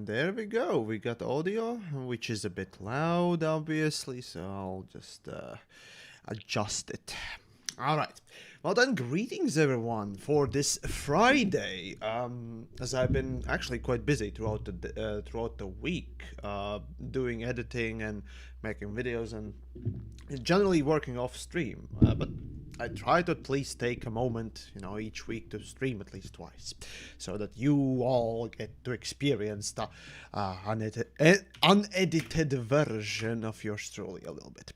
there we go. We got audio, which is a bit loud, obviously, so I'll just adjust it. All right. Well then, greetings everyone for this Friday. As I've been actually quite busy throughout the week, doing editing and making videos and generally working off stream. But I try to at least take a moment, each week to stream at least twice, so that you all get to experience the unedited version of yours truly a little bit.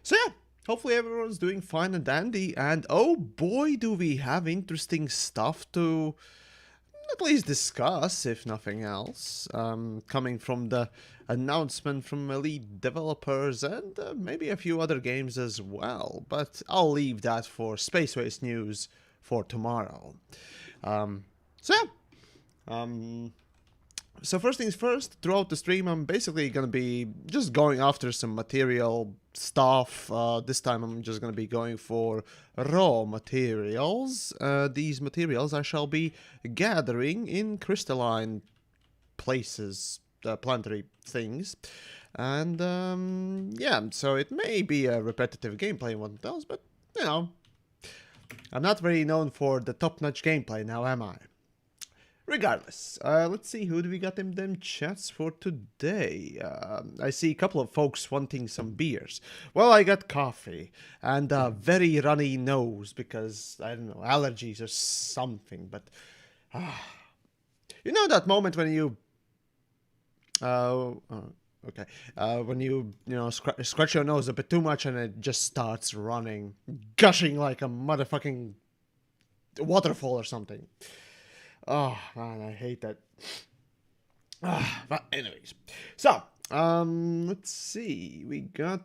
So yeah, hopefully everyone's doing fine and dandy, and oh boy do we have interesting stuff to at least discuss, if nothing else, coming from the announcement from Elite developers and maybe a few other games as well. But I'll leave that for Spaceways news for tomorrow. So first things first, throughout the stream, I'm basically going to be just going after some material stuff. This time I'm just going to be going for raw materials. These materials I shall be gathering in crystalline places, planetary things. And yeah, so it may be a repetitive gameplay in one else, but I'm not very known for the top-notch gameplay now, am I? Regardless, let's see, who do we got in them chats for today? I see a couple of folks wanting some beers. Well, I got coffee and a very runny nose because, I don't know, allergies or something, but... you know that moment when you... okay. When you scratch your nose a bit too much and it just starts running, gushing like a motherfucking waterfall or something. Oh, man, I hate that. But anyways. So, let's see. We got...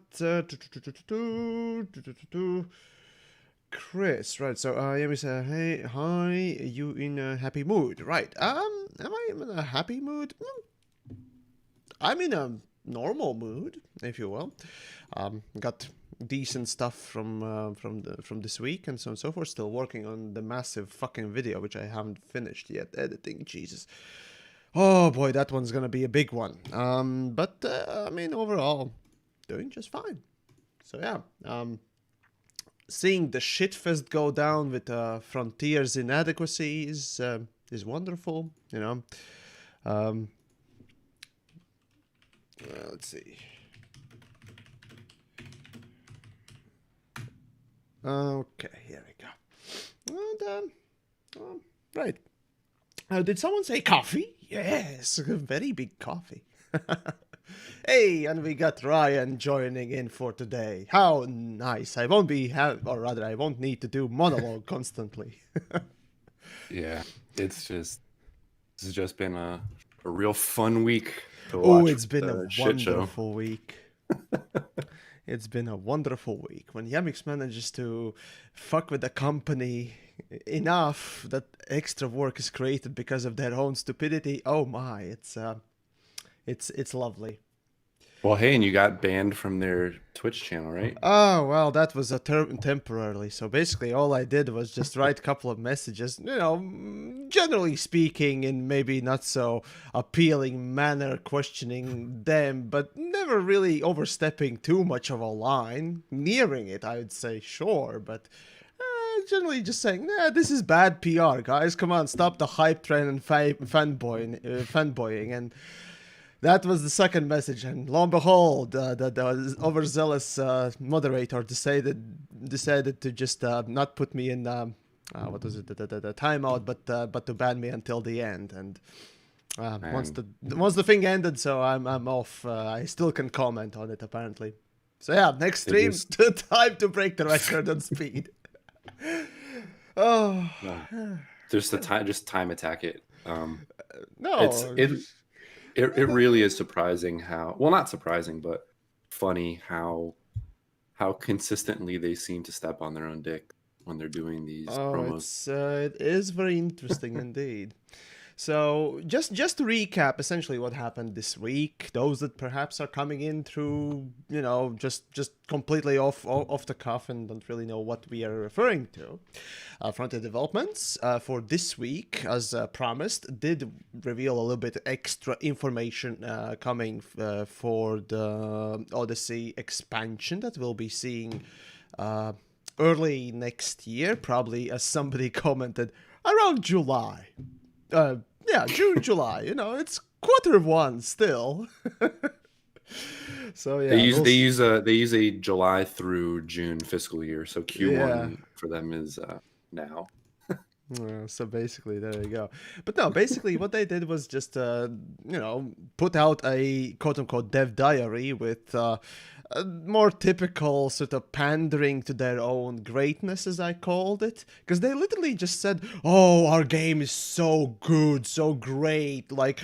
Chris, right, so, Yami said, hey, hi, you in a happy mood? Right, am I in a happy mood? I'm in a normal mood, if you will. Got decent stuff from this week and so on and so forth. Still working on the massive fucking video, which I haven't finished yet editing. Jesus. Oh boy, that one's gonna be a big one. But I mean, overall, doing just fine. So yeah, seeing the shitfest go down with Frontier's inadequacies is wonderful. Let's see. Okay, here we go. And, right. Did someone say coffee? Yes, a very big coffee. Hey, and we got Ryan joining in for today. How nice. I won't I won't need to do monologue constantly. Yeah, this has just been a real fun week to watch. Oh, it's been a wonderful week. It's been a wonderful week. When TheYamiks manages to fuck with the company enough that extra work is created because of their own stupidity, oh my, it's lovely. Well, hey, and you got banned from their Twitch channel, right? Oh, well, that was a temporarily. So basically all I did was just write a couple of messages, generally speaking, in maybe not so appealing manner, questioning them, but never really overstepping too much of a line. Nearing it, I would say, sure, but generally just saying, this is bad PR, guys. Come on, stop the hype train and fanboying. And that was the second message, and lo and behold, the overzealous moderator decided to just not put me in what was it, the timeout, but to ban me until the end. And once the thing ended, so I'm off. I still can comment on it apparently. So yeah, next stream, time to break the record on speed. Oh, no. Just time attack it. No. It really is surprising how, well, not surprising, but funny how consistently they seem to step on their own dick when they're doing these promos. It is very interesting indeed. So just to recap, essentially what happened this week. Those that perhaps are coming in through, just completely off the cuff and don't really know what we are referring to. Frontier Developments for this week, as promised, did reveal a little bit extra information coming for the Odyssey expansion that we'll be seeing early next year, probably, as somebody commented, around July. June, July. It's Q1 still. So yeah, they use a July through June fiscal year, so Q1 for them is now. So basically, there you go. But no, basically, what they did was just, put out a quote-unquote dev diary with a more typical sort of pandering to their own greatness, as I called it. Because they literally just said, oh, our game is so good, so great. Like,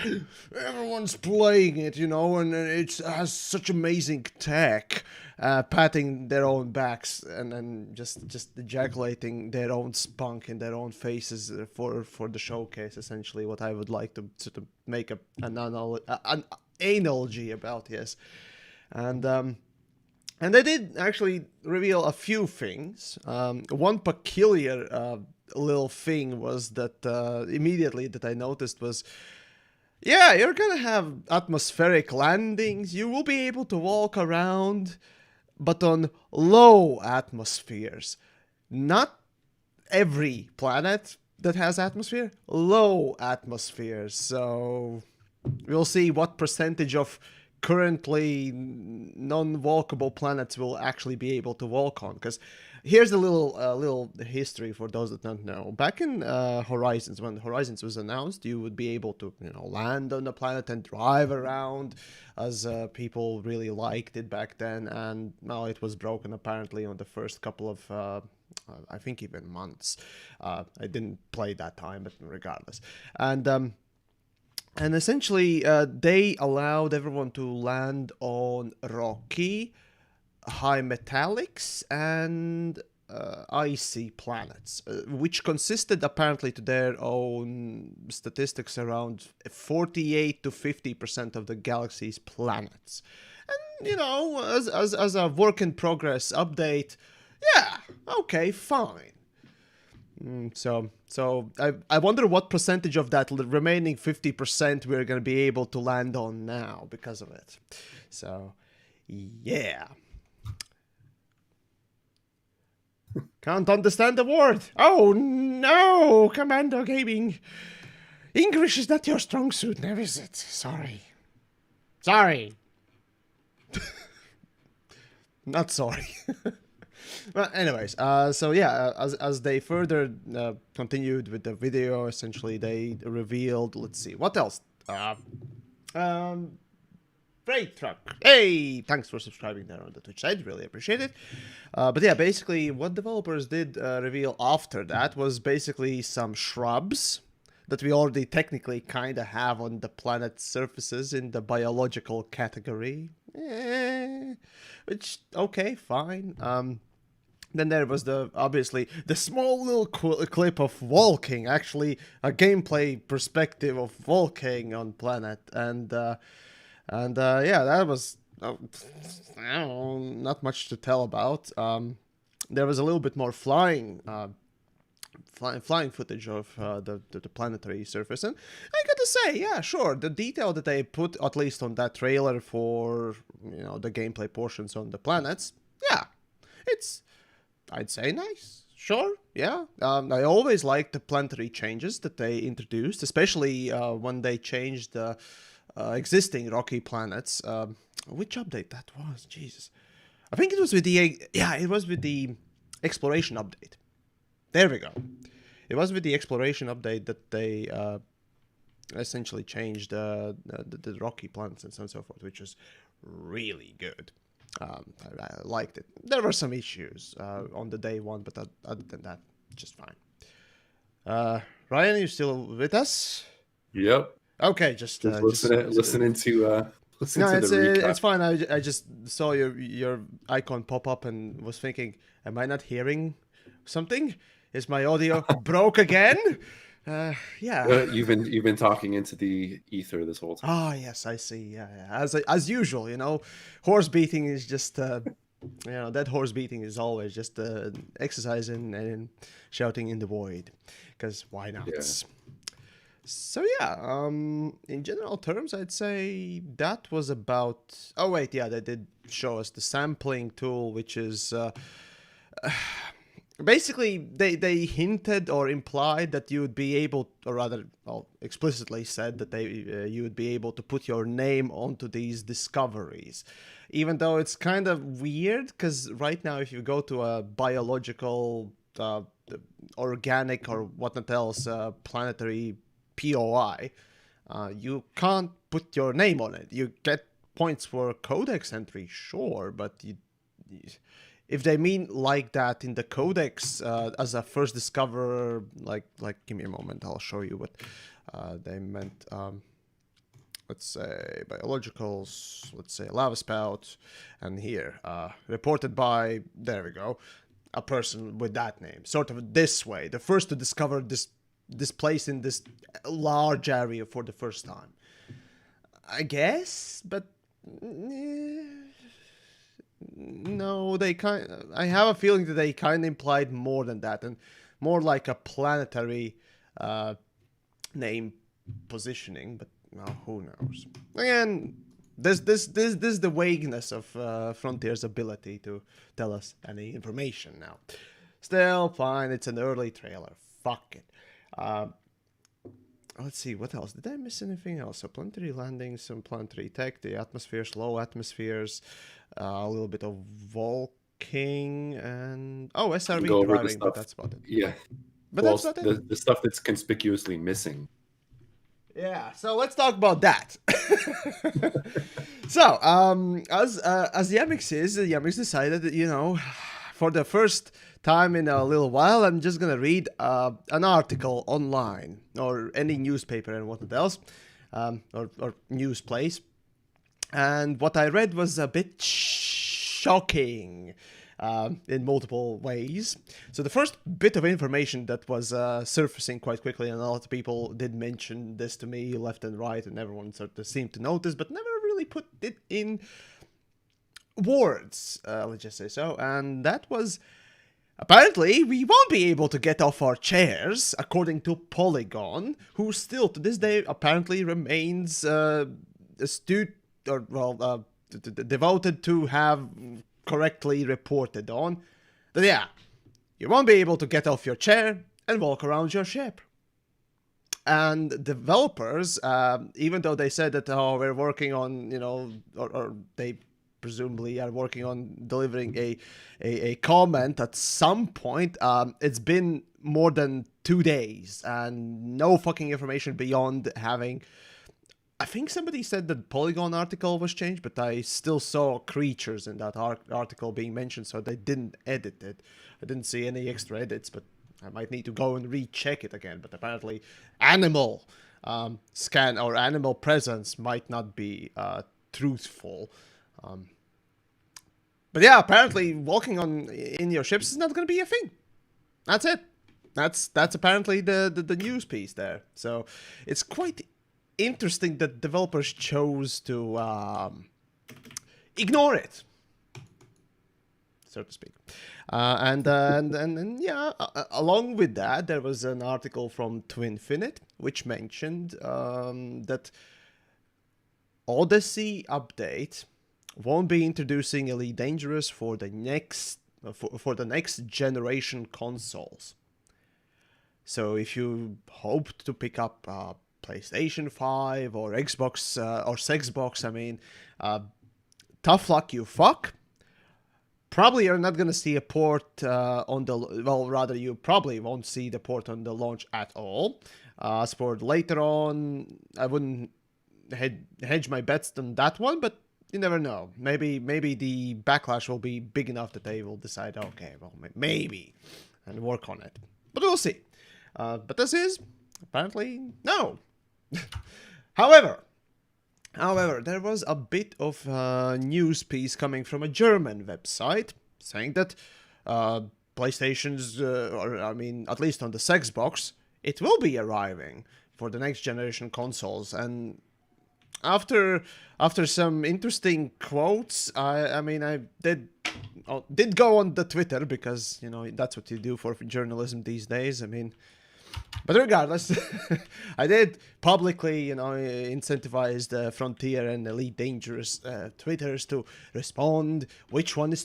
everyone's playing it, and it has such amazing tech. Patting their own backs and just ejaculating their own spunk in their own faces for the showcase. Essentially, what I would like to sort of make an analogy about, yes, and they did actually reveal a few things. One peculiar little thing was that immediately that I noticed was, yeah, you're gonna have atmospheric landings. You will be able to walk around, but on low atmospheres. Not every planet that has atmosphere, low atmospheres. So we'll see what percentage of currently non-walkable planets will actually be able to walk on. Because here's a little history for those that don't know. Back in Horizons, when Horizons was announced, you would be able to land on the planet and drive around, as people really liked it back then. And now it was broken apparently on the first couple of I think even months. I didn't play that time, but regardless. And essentially, they allowed everyone to land on rocky, high metallics, and icy planets, which consisted, apparently to their own statistics, around 48 to 50% of the galaxy's planets. And, as a work in progress update, yeah, okay, fine. So I wonder what percentage of that remaining 50% we're going to be able to land on now because of it. So, yeah. Can't understand the word. Oh, no, Commando Gaming. English is not your strong suit, now is it? Sorry. Not sorry. Well, anyways, so yeah, as they further continued with the video, essentially they revealed, let's see, what else? Freight truck. Hey, thanks for subscribing there on the Twitch side, really appreciate it. But yeah, basically what developers did reveal after that was basically some shrubs that we already technically kind of have on the planet's surfaces in the biological category. Which, okay, fine. Then there was obviously the small little clip of walking, actually a gameplay perspective of walking on planet, and yeah, that was I don't know, not much to tell about. There was a little bit more flying footage of the planetary surface, and I gotta say, yeah, sure, the detail that they put at least on that trailer for the gameplay portions on the planets, yeah, it's, I'd say, nice. Sure, yeah. I always liked the planetary changes that they introduced, especially when they changed the existing rocky planets. Which update that was? Jesus. I think it was with the exploration update. There we go. It was with the exploration update that they essentially changed the rocky planets and so on and so forth, which was really good. I liked it. There were some issues on the day one, but other than that, just fine. Ryan, you still with us? Yep. Okay, listening to the recap. It's fine. I just saw your icon pop up and was thinking, am I not hearing something? Is my audio broke again? Yeah. You've been talking into the ether this whole time. Ah, yes, I see. Yeah, yeah. As usual, horse beating is just that horse beating is always just exercising and shouting in the void, because why Yeah. not? So yeah, in general terms, I'd say that was about. Oh wait, yeah, they did show us the sampling tool, which is basically they hinted or implied that you would be able, or rather, well, explicitly said that you would be able to put your name onto these discoveries, even though it's kind of weird because right now if you go to a biological, organic or whatnot else, planetary POI, you can't put your name on it. You get points for codex entry, sure, but if they mean like that in the codex, as a first discoverer, like give me a moment, I'll show you what they meant. Let's say biologicals, let's say lava spout, and here reported by, there we go, a person with that name, sort of this way, the first to discover this place in this large area for the first time, I guess. But no, I have a feeling that they kind of implied more than that, and more like a planetary name positioning. But well, who knows? Again, this is the vagueness of Frontier's ability to tell us any information now. Still, fine. It's an early trailer. Fuck it. Let's see, what else? Did I miss anything else? So planetary landings, some planetary tech, the atmospheres, low atmospheres, a little bit of Volking, and SRV Go over the driving, but stuff. that's about it. Yeah. But Well, that's about it. the stuff that's conspicuously missing. Yeah, so let's talk about that. So, as TheYamiks is, TheYamiks decided that, for the first time in a little while, I'm just gonna read an article online or any newspaper and whatnot else, or news place. And what I read was a bit shocking in multiple ways. So the first bit of information that was surfacing quite quickly, and a lot of people did mention this to me left and right, and everyone sort of seemed to notice, but never really put it in words, let's just say so. And that was, apparently, we won't be able to get off our chairs, according to Polygon, who still to this day apparently remains astute, or well, devoted to have correctly reported on that. Yeah, you won't be able to get off your chair and walk around your ship. And developers, even though they said that, we're working on, or they presumably are working on delivering a comment at some point, it's been more than 2 days and no fucking information beyond having, I think somebody said that Polygon article was changed, but I still saw creatures in that article being mentioned, so they didn't edit it. I didn't see any extra edits, but I might need to go and recheck it again. But apparently animal scan or animal presence might not be truthful. But yeah, apparently walking in your ships is not going to be a thing. That's it. That's apparently the news piece there. So it's quite interesting that developers chose to ignore it, so to speak. And yeah, along with that, there was an article from Twinfinite which mentioned that Odyssey update won't be introducing Elite Dangerous for the next generation consoles. So if you hoped to pick up PlayStation 5 or Xbox or Xbox, I mean, tough luck, you fuck. Probably you're not gonna see a port on the, well, rather you probably won't see the port on the launch at all. As for later on, I wouldn't hedge my bets on that one, but you never know. Maybe the backlash will be big enough that they will decide, okay, well, maybe, and work on it. But we'll see. But this is apparently no. However, there was a bit of a news piece coming from a German website saying that PlayStation's, or I mean, at least on the Xbox, it will be arriving for the next generation consoles. And after some interesting quotes, I mean, I did go on the Twitter, because that's what you do for journalism these days. I mean, but regardless, I did publicly, incentivize the Frontier and Elite Dangerous Twitters to respond which one is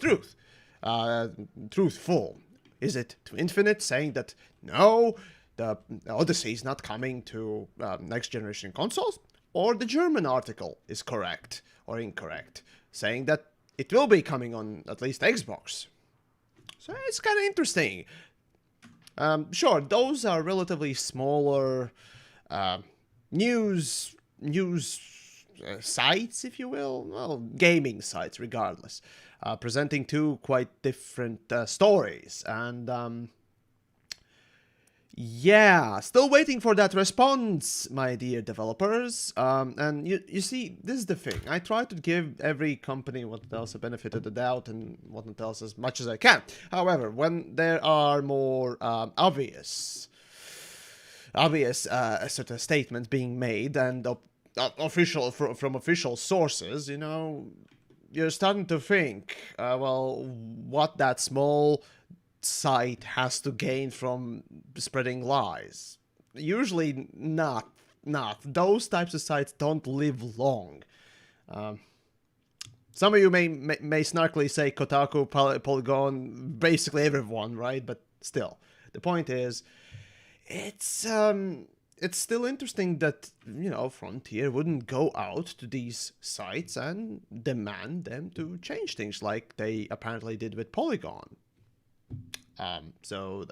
truthful. Is it to Infinite saying that no, the Odyssey is not coming to next generation consoles, or the German article is correct or incorrect, saying that it will be coming on at least Xbox. So it's kind of interesting. Sure, those are relatively smaller news sites, if you will. Well, gaming sites, regardless, presenting two quite different stories. And yeah, still waiting for that response, my dear developers. And you see, this is the thing. I try to give every company what else a benefit of the doubt and whatnot else as much as I can. However, when there are more obvious sort of statements being made and official from official sources, you're starting to think, well, what that small site has to gain from spreading lies. Usually not. Those types of sites don't live long. Some of you may snarkily say Kotaku, Polygon, basically everyone, right? But still, the point is, it's still interesting that Frontier wouldn't go out to these sites and demand them to change things like they apparently did with Polygon. So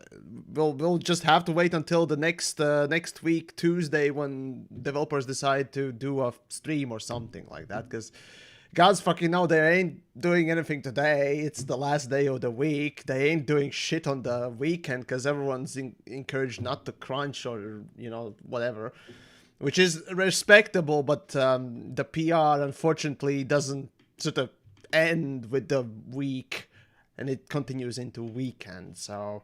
we'll just have to wait until the next week, Tuesday, when developers decide to do a stream or something like that, because God's fucking know they ain't doing anything today. It's the last day of the week. They ain't doing shit on the weekend because everyone's encouraged not to crunch or whatever, which is respectable. But the PR unfortunately doesn't sort of end with the week, and it continues into weekend. So,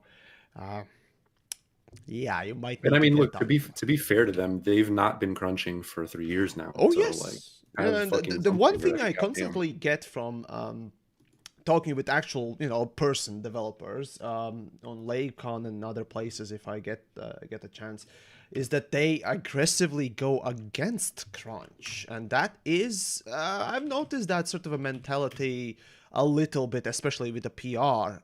yeah, you might. And I mean, look, to be fair to them, they've not been crunching for 3 years now. Oh so, yes. Like, kind of fucking the one thing already, I constantly get from talking with actual person developers on LaveCon and other places, if I get a chance, is that they aggressively go against crunch, and that is I've noticed that sort of a mentality a little bit, especially with the PR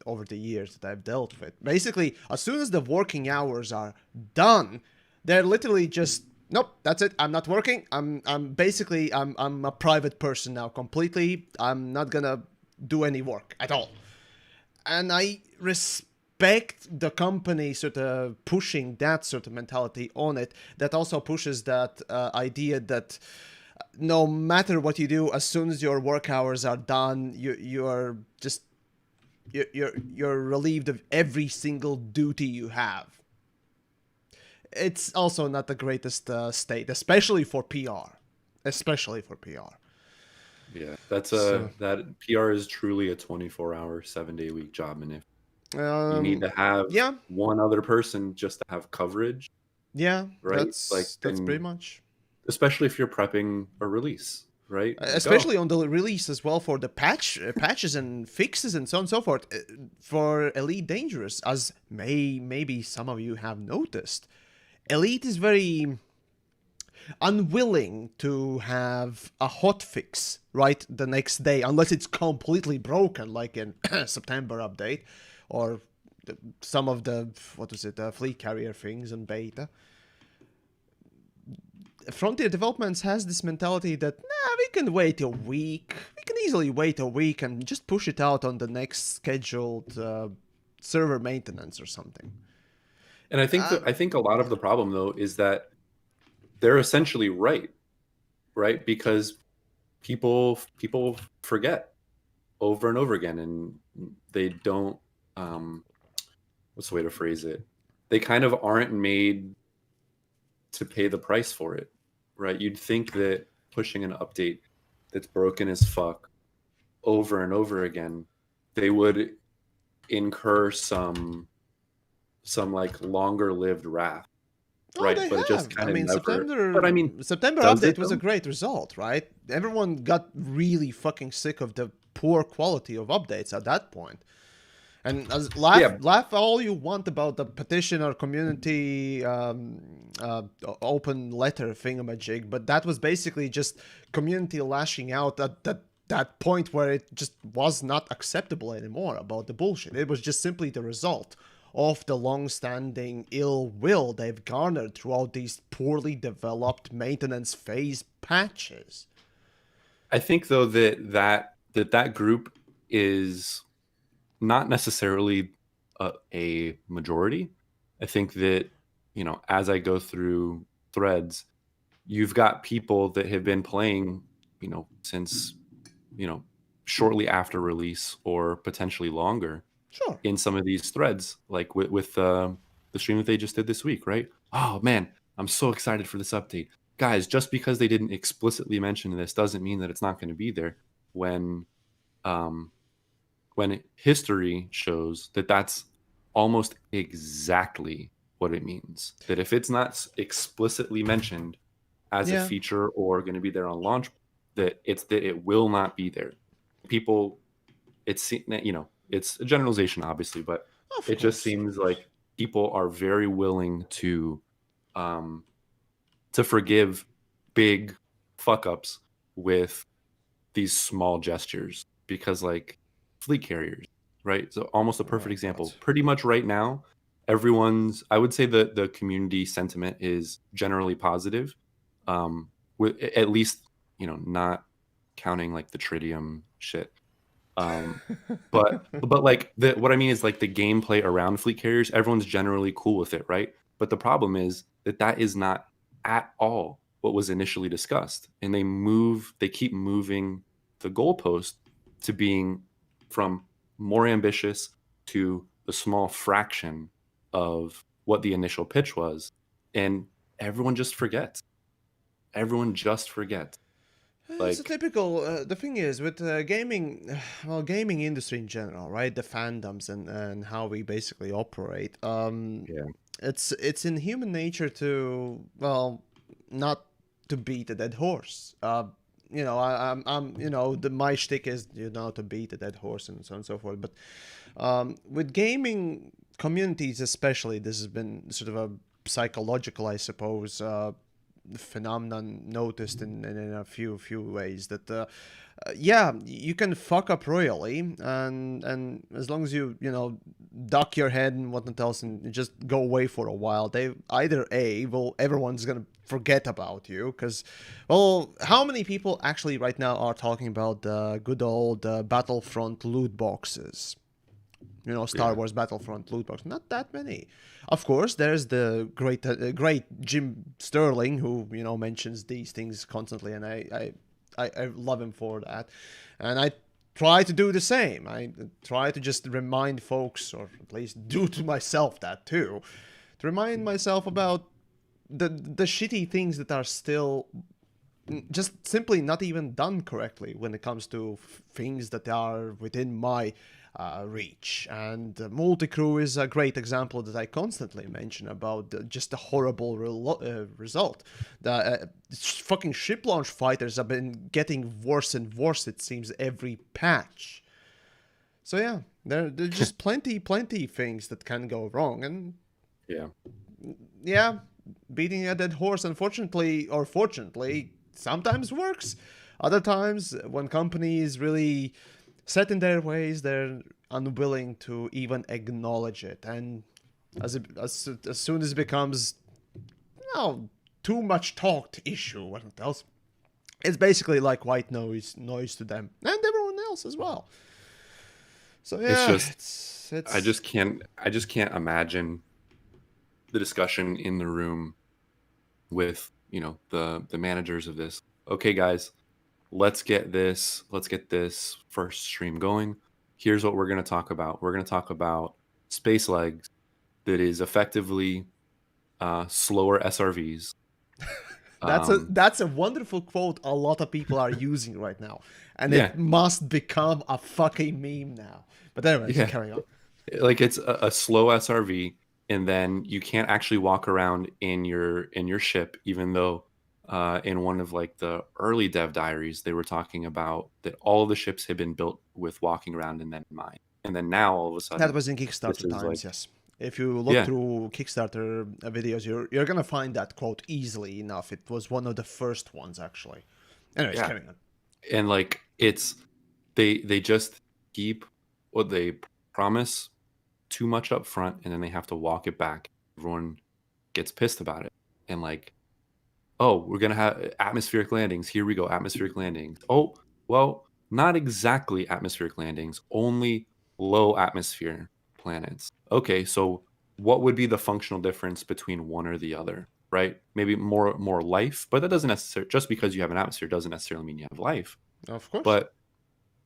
over the years that I've dealt with. Basically, as soon as the working hours are done, they're literally just, nope, that's it. I'm not working. I'm a private person now completely. I'm not gonna do any work at all. And I respect the company sort of pushing that sort of mentality on it. That also pushes that idea that no matter what you do, as soon as your work hours are done, you're relieved of every single duty you have. It's also not the greatest state, especially for PR. Yeah, that PR is truly a 24-hour, 7-day-a-week job, and if you need to have one other person just to have coverage, yeah, right? that's pretty much. Especially if you're prepping a release, right? Especially on the release as well, for the patches and fixes and so on and so forth. For Elite Dangerous, as maybe some of you have noticed, Elite is very unwilling to have a hotfix right the next day, unless it's completely broken, like in September update, or some of the fleet carrier things in beta. Frontier Developments has this mentality that we can wait a week. We can easily wait a week and just push it out on the next scheduled server maintenance or something. And I think a lot of the problem though is that they're essentially right, because people forget over and over again, and they don't. What's the way to phrase it? They kind of aren't made to pay the price for it, right? You'd think that pushing an update that's broken as fuck over and over again, they would incur some some like longer lived wrath, Oh, right? they But it just have. I kind of mean, never. September But I mean, September does update it was a though? great result, right? Everyone got really fucking sick of the poor quality of updates at that point. And as Yeah, laugh all you want about the petition or community open letter thingamajig, but that was basically just community lashing out at that point where it just was not acceptable anymore about the bullshit. It was just simply the result of the long-standing ill will they've garnered throughout these poorly developed maintenance phase patches. I think though that group is not necessarily a majority. I think that, as I go through threads, you've got people that have been playing, since, you know, shortly after release or potentially longer Sure. in some of these threads, like with the stream that they just did this week, right? Oh man, I'm so excited for this update. Guys, just because they didn't explicitly mention this doesn't mean that it's not going to be there when um, history shows that that's almost exactly what it means. That if it's not explicitly mentioned as a Yeah. feature or going to be there on launch, that it will not be there. People, it's a generalization, obviously, but Of it just course. seems like people are very willing um, to forgive big fuck ups with these small gestures because like fleet carriers, right? So almost a perfect Oh god. example. Pretty much right now, I would say that the community sentiment is generally positive. With at least, not counting like the tritium shit. But like what I mean is like the gameplay around fleet carriers, everyone's generally cool with it, right? But the problem is that is not at all what was initially discussed, and they keep moving the goalpost to being from more ambitious to the small fraction of what the initial pitch was, and everyone just forgets. Everyone just forgets. It's a Like, typical. The thing is with gaming, well, gaming industry in general, right? The fandoms and how we basically operate. yeah, It's in human nature to, well, not to beat a dead horse. I'm the my shtick is to beat a dead horse and so on and so forth. But with gaming communities, especially, this has been sort of a psychological, I suppose, phenomenon noticed in a few ways that yeah, you can fuck up royally, and as long as you duck your head and whatnot else and just go away for a while, they either everyone's gonna forget about you because, well, how many people actually right now are talking about the good old Battlefront loot boxes? Star yeah. Wars Battlefront loot box. Not that many. Of course, there's the great Jim Sterling who mentions these things constantly, and I love him for that. And I try to do the same. I try to just remind folks, or at least do to myself that too, to remind myself about the shitty things that are still just simply not even done correctly when it comes to things that are within my reach. And multi-crew is a great example that I constantly mention about just a horrible result. The fucking ship launch fighters have been getting worse and worse, it seems, every patch. So yeah, there's just plenty things that can go wrong, and Yeah. yeah, beating a dead horse, unfortunately or fortunately, sometimes works. Other times, when companies really set in their ways, they're unwilling to even acknowledge it. And as soon as it becomes, too much talked issue, what else? It's basically like white noise to them and everyone else as well. So It's yeah, just I it's just can't imagine the discussion in the room with, the managers of this. Okay, guys, let's get this first stream going. Here's what we're going to talk about. We're going to talk about space legs that is effectively slower SRVs. Um, that's a wonderful quote a lot of people are using right now, and yeah, it must become a fucking meme now. But anyways, yeah. carry on. Like it's a slow SRV and then you can't actually walk around in your ship, even though in one of like the early dev diaries they were talking about that all of the ships had been built with walking around in that in mind. And then now all of a That sudden was in this Kickstarter is times, like, yes. If you look yeah, through Kickstarter videos, you're gonna find that quote easily enough. It was one of the first ones, actually. Anyways, yeah. carrying on. And like it's they just keep what they promise too much up front, and then they have to walk it back. Everyone gets pissed about it. And like, oh, we're gonna have atmospheric landings. Here we go, atmospheric landings. Oh, well, not exactly atmospheric landings, only low atmosphere planets. Okay, so what would be the functional difference between one or the other? Right? Maybe more life, but that doesn't necessarily, just because you have an atmosphere doesn't necessarily mean you have life. Of course. But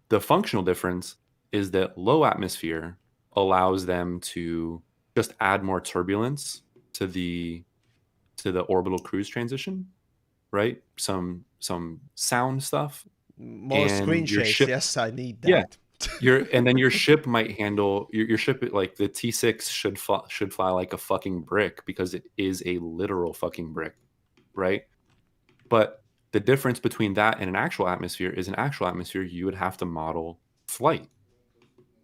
the functional difference is that low atmosphere allows them to just add more turbulence to the orbital cruise transition, right? Some sound stuff, More screen and your shakes. ship, Yes, I need yeah, that. and then your ship might handle your ship, like the T6 should fly like a fucking brick, because it is a literal fucking brick, right? But the difference between that and an actual atmosphere is, an actual atmosphere you would have to model flight,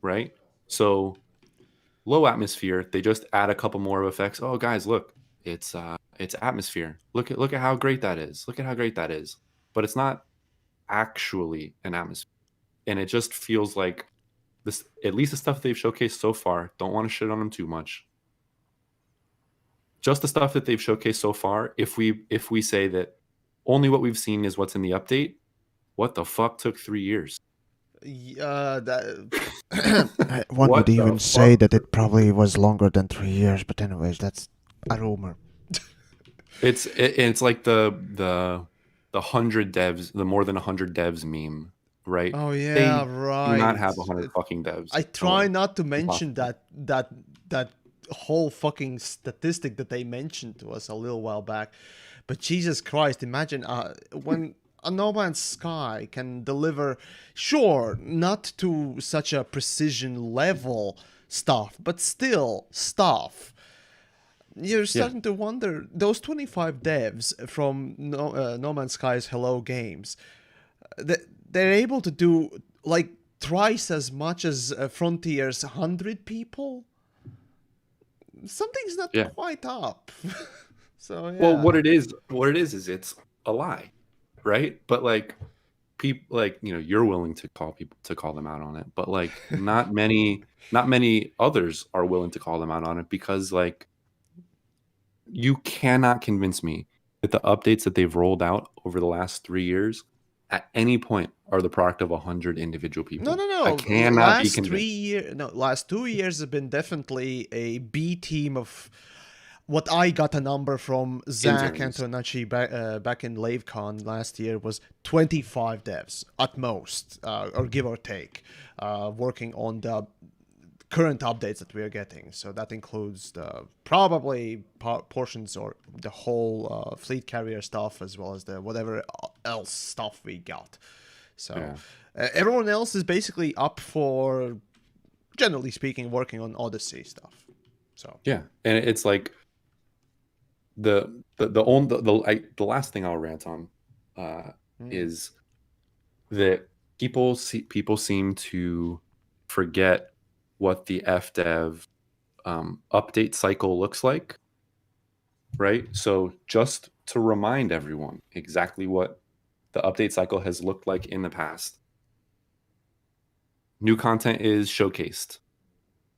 right? So low atmosphere, they just add a couple more effects. Oh, guys, look, it's atmosphere. Look at how great that is. Look at how great that is. But it's not actually an atmosphere, and it just feels like this. At least the stuff they've showcased so far. Don't want to shit on them too much. Just the stuff that they've showcased so far. If we say that only what we've seen is what's in the update, what the fuck took 3 years? That. One would What the even say fuck that took it probably was longer than 3 years, but anyways, that's a rumor. It's like the 100 devs, the more than 100 devs meme, right? Oh They yeah, do not right. have 100 fucking devs. I No way. try not to mention Impossible. that whole fucking statistic that they mentioned to us a little while back. But Jesus Christ, imagine when a No Man's Sky can deliver, sure, not to such a precision level stuff, but still stuff. You're Yeah, starting to wonder, those 25 devs from No Man's Sky's Hello Games, they're able to do like thrice as much as Frontier's 100 people. Something's not yeah. quite up. So Well, yeah. what it is it's a lie, right? But like people, like, you're willing to call them out on it, but like not many others are willing to call them out on it, because like you cannot convince me that the updates that they've rolled out over the last 3 years at any point are the product of 100 individual No, people. no, I no. cannot be Last three convinced. years, no, last 2 years have been definitely a B team of what I got a number from Zach Interns. Antonacci back in LaveCon last year was 25 devs at most, or give or take, working on the current updates that we are getting. So that includes the probably portions or the whole fleet carrier stuff, as well as the whatever else stuff we got. So Yeah. everyone else is basically up for, generally speaking, working on Odyssey stuff. So Yeah. And it's like the last thing I'll rant on is that people seem to forget what the FDev update cycle looks like, right? So just to remind everyone exactly what the update cycle has looked like in the past, new content is showcased,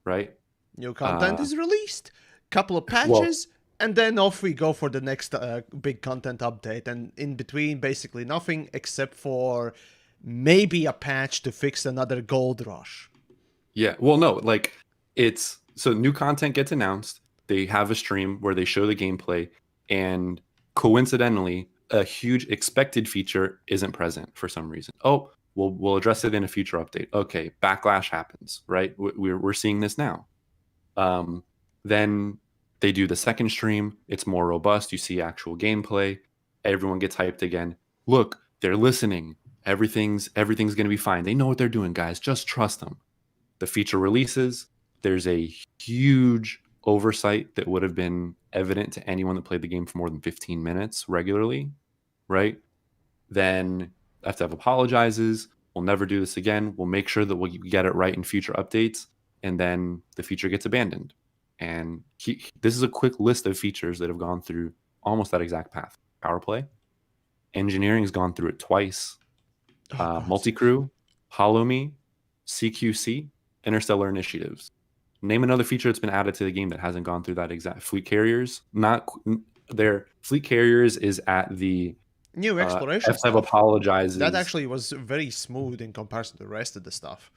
right? new content Uh, is released, couple of well, patches, and then off we go for the next big content update. And in between, basically nothing except for maybe a patch to fix another gold rush. yeah, well, no, like it's so new content gets announced. They have a stream where they show the gameplay, and coincidentally, a huge expected feature isn't present for some reason. Oh, we'll address it in a future update. Okay, backlash happens, right? We're seeing this now. Then they do the second stream. It's more robust. You see actual gameplay. Everyone gets hyped again. Look, they're listening. Everything's going to be fine. They know what they're doing, guys. Just trust them. The feature releases. There's a huge oversight that would have been evident to anyone that played the game for more than 15 minutes regularly, right? Then FDev apologizes. We'll never do this again. We'll make sure that we'll get it right in future updates. And then the feature gets abandoned. And this is a quick list of features that have gone through almost that exact path. Power play. Engineering has gone through it twice. Multi-crew, Hollow Me, CQC, Interstellar Initiatives. Name another feature that's been added to the game that hasn't gone through that exact. Fleet carriers, not their fleet carriers is at the new exploration FDev stuff. apologizes. That actually was very smooth in comparison to the rest of the stuff.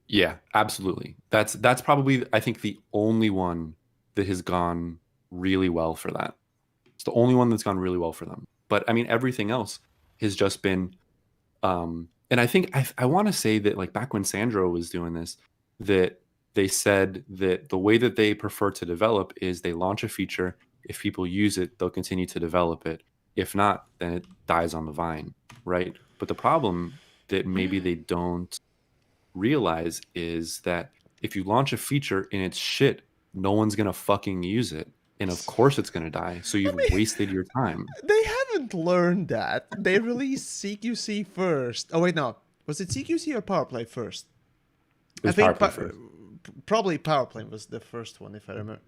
Yeah, absolutely. That's probably, I think, the only one that has gone really well for that. It's the only one that's gone really well for them. But I mean, everything else has just been, and I think I want to say that like back when Sandro was doing this, that they said that the way that they prefer to develop is they launch a feature. If people use it, they'll continue to develop it. If not, then it dies on the vine, right? But the problem that maybe they don't realize is that if you launch a feature and it's shit, no one's gonna fucking use it, and of course it's gonna die. So you've wasted your time. They haven't learned that. They released CQC first. Oh wait, no, was it CQC or Powerplay first? It was Powerplay first. Probably Powerplay was the first one, if I remember.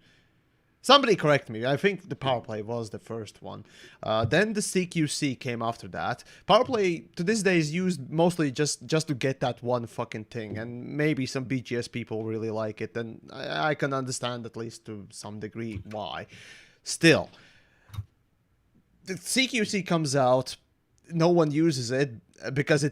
Somebody correct me. I think the Powerplay was the first one. Then the CQC came after that. Powerplay to this day is used mostly just to get that one fucking thing, and maybe some BGS people really like it, and I can understand at least to some degree why. Still, the CQC comes out, no one uses it because